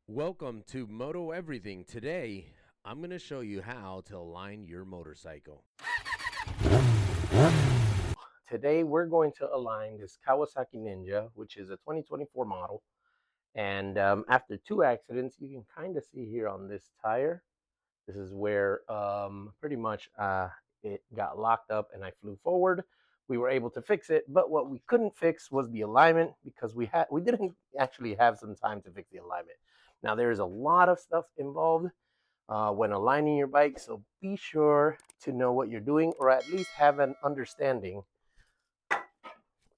Welcome to Moto-Everything. Today, I'm going to show you how to align your motorcycle. Today, we're going to align this Kawasaki Ninja, which is a 2024 model. And after two accidents, you can kind of see here on this tire, this is where pretty much it got locked up and I flew forward. We were able to fix it, but what we couldn't fix was the alignment because we didn't actually have some time to fix the alignment. Now there's a lot of stuff involved when aligning your bike, so be sure to know what you're doing, or at least have an understanding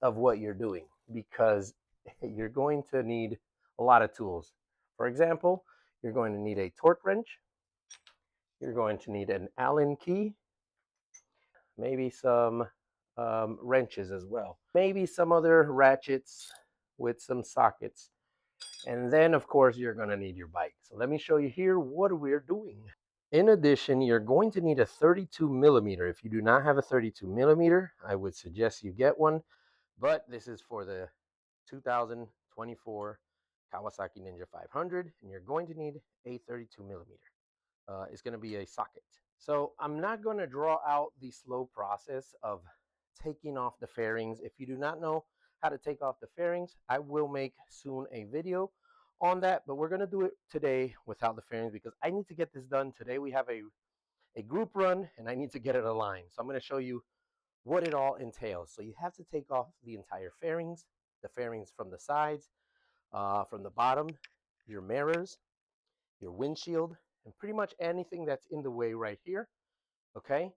of what you're doing, because you're going to need a lot of tools. For example, you're going to need a torque wrench, you're going to need an Allen key, maybe some wrenches as well, maybe some other ratchets with some sockets. And then, of course, you're going to need your bike. So let me show you here what we're doing. In addition, you're going to need a 32 millimeter. If you do not have a 32 millimeter, I would suggest you get one. But this is for the 2024 Kawasaki Ninja 500, and you're going to need a 32 millimeter. It's going to be a socket. So I'm not going to draw out the slow process of taking off the fairings. If you do not know how to take off the fairings, I will make soon a video on that, but we're going to do it today without the fairings because I need to get this done today. We have a group run and I need to get it aligned. So I'm going to show you what it all entails. So you have to take off the entire fairings, the fairings from the sides, from the bottom, your mirrors, your windshield, and pretty much anything that's in the way right here. Okay,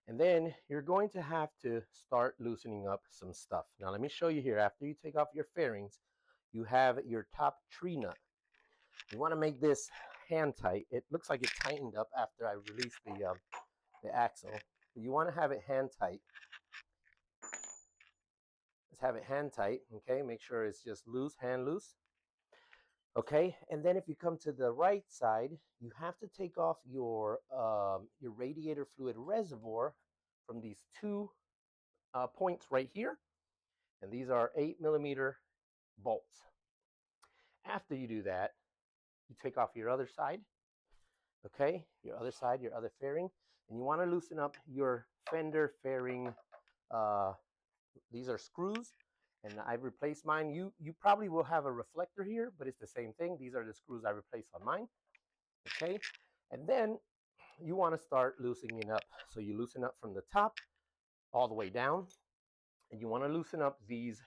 and then you're going to have to start loosening up some stuff. Now let me show you here. After you take off your fairings, you have your top tree nut. You want to make this hand tight. It looks like it tightened up after I released the axle. You want to have it hand tight. Let's have it hand tight. Okay, make sure it's just loose, hand loose. Okay, and then if you come to the right side, you have to take off your radiator fluid reservoir from these two points right here, and these are 8 millimeter bolts. After you do that, you take off your other side, okay, your other side, your other fairing, and you want to loosen up your fender fairing. These are screws, and I've replaced mine. You probably will have a reflector here, but it's the same thing. These are the screws I replaced on mine. Okay, and then you want to start loosening up. So you loosen up from the top all the way down, and you want to loosen up these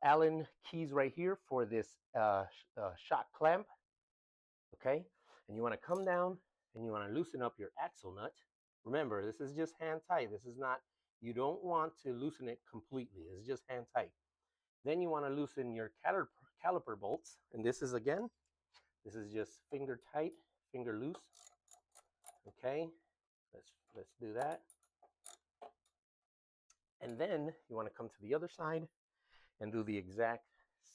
Allen keys right here for this shock clamp. Okay, and you want to come down and you want to loosen up your axle nut. Remember, this is just hand tight. This is not, you don't want to loosen it completely. It's just hand tight. Then you want to loosen your caliper bolts, and this is again, this is just finger tight, finger loose. Okay, let's do that. And then you want to come to the other side and do the exact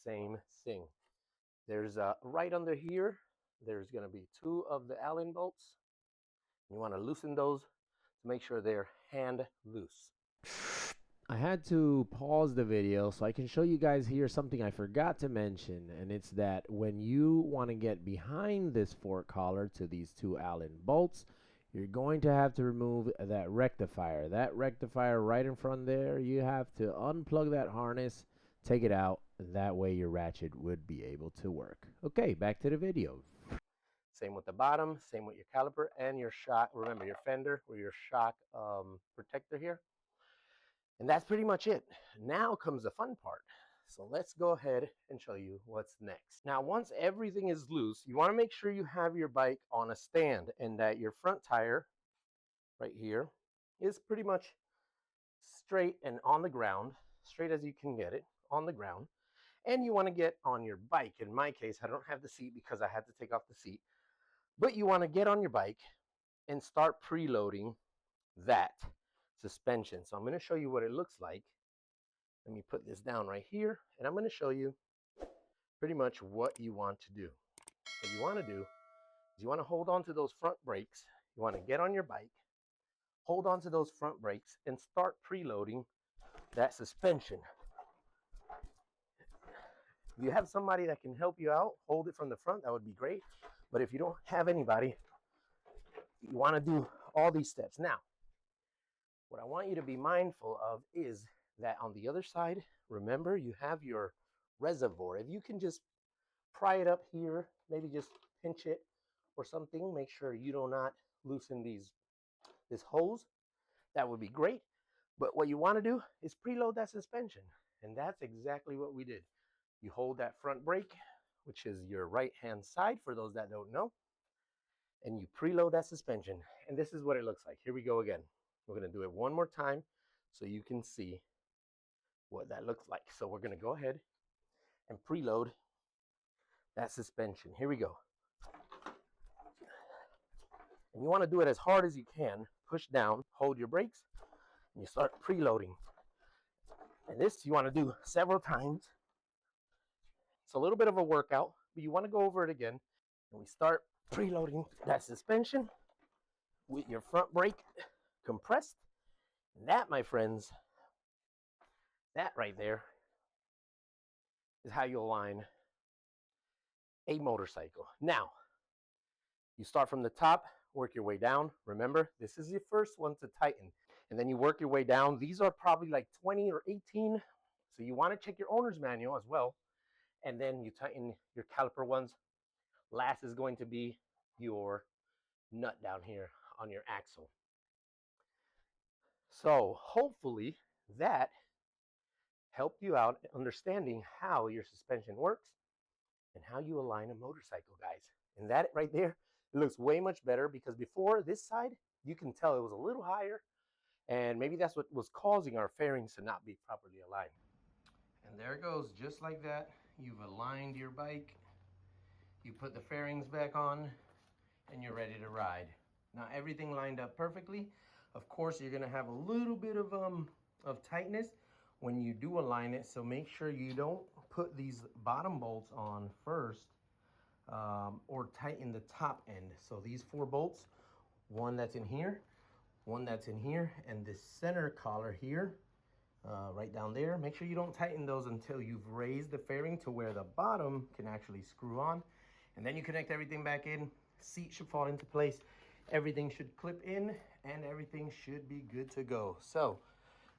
same thing. There's right under here, there's going to be two of the Allen bolts. You want to loosen those to make sure they're hand loose. I had to pause the video so I can show you guys here something I forgot to mention, and it's that when you want to get behind this fork collar to these two Allen bolts, you're going to have to remove that rectifier. That rectifier right in front there, you have to unplug that harness, take it out, and that way your ratchet would be able to work. Okay, back to the video. Same with the bottom, same with your caliper and your shock. Remember your fender or your shock protector here. And that's pretty much it. Now comes the fun part. So let's go ahead and show you what's next. Now, once everything is loose, you want to make sure you have your bike on a stand and that your front tire right here is pretty much straight and on the ground, straight as you can get it on the ground. And you want to get on your bike. In my case, I don't have the seat because I had to take off the seat. But you want to get on your bike and start preloading that suspension. So I'm going to show you what it looks like. Let me put this down right here, and I'm going to show you pretty much what you want to do. What you want to do is you want to hold on to those front brakes. You want to get on your bike, hold on to those front brakes, and start preloading that suspension. If you have somebody that can help you out, hold it from the front, that would be great. But if you don't have anybody, you want to do all these steps. Now, what I want you to be mindful of is that on the other side, remember you have your reservoir. If you can just pry it up here, maybe just pinch it or something, make sure you do not loosen this hose. That would be great. But what you want to do is preload that suspension. And that's exactly what we did. You hold that front brake, which is your right hand side for those that don't know, and you preload that suspension. And this is what it looks like. Here we go again. We're going to do it one more time so you can see what that looks like. So we're going to go ahead and preload that suspension. Here we go. And you want to do it as hard as you can. Push down, hold your brakes, and you start preloading. And this you want to do several times. It's a little bit of a workout, but you want to go over it again. And we start preloading that suspension with your front brake compressed. And that, my friends, that right there is how you align a motorcycle. Now, you start from the top, work your way down. Remember, this is your first one to tighten. And then you work your way down. These are probably like 20 or 18. So you want to check your owner's manual as well. And then you tighten your caliper ones. Last is going to be your nut down here on your axle. So hopefully that helped you out understanding how your suspension works and how you align a motorcycle, guys. And that right there, it looks way much better, because before, this side, you can tell it was a little higher, and maybe that's what was causing our fairings to not be properly aligned. And there it goes, just like that. You've aligned your bike, you put the fairings back on, and you're ready to ride. Now everything lined up perfectly. Of course, you're gonna have a little bit of tightness when you do align it, so make sure you don't put these bottom bolts on first, or tighten the top end. So these 4 bolts, one that's in here, one that's in here, and this center collar here, right down there. Make sure you don't tighten those until you've raised the fairing to where the bottom can actually screw on. And then you connect everything back in. Seat should fall into place. Everything should clip in, and everything should be good to go. So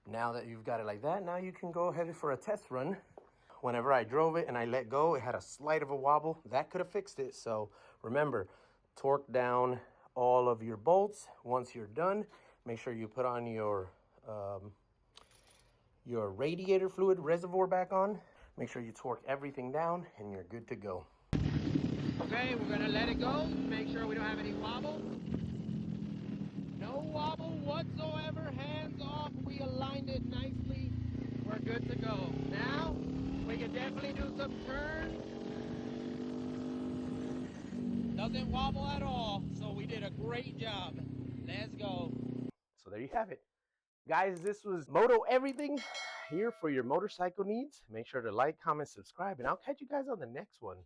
now that you've got it like that, now you can go ahead for a test run. Whenever I drove it and I let go, it had a slight of a wobble. That could have fixed it. So remember, torque down all of your bolts. Once you're done, make sure you put on your radiator fluid reservoir back on. Make sure you torque everything down, and you're good to go. Okay, we're gonna let it go. Make sure we don't have any wobble. No wobble whatsoever. Hands off. We aligned it nicely. We're good to go. Now, we can definitely do some turns. Doesn't wobble at all, so we did a great job. Let's go. So there you have it. Guys, this was Moto-Everything here for your motorcycle needs. Make sure to like, comment, subscribe, and I'll catch you guys on the next one.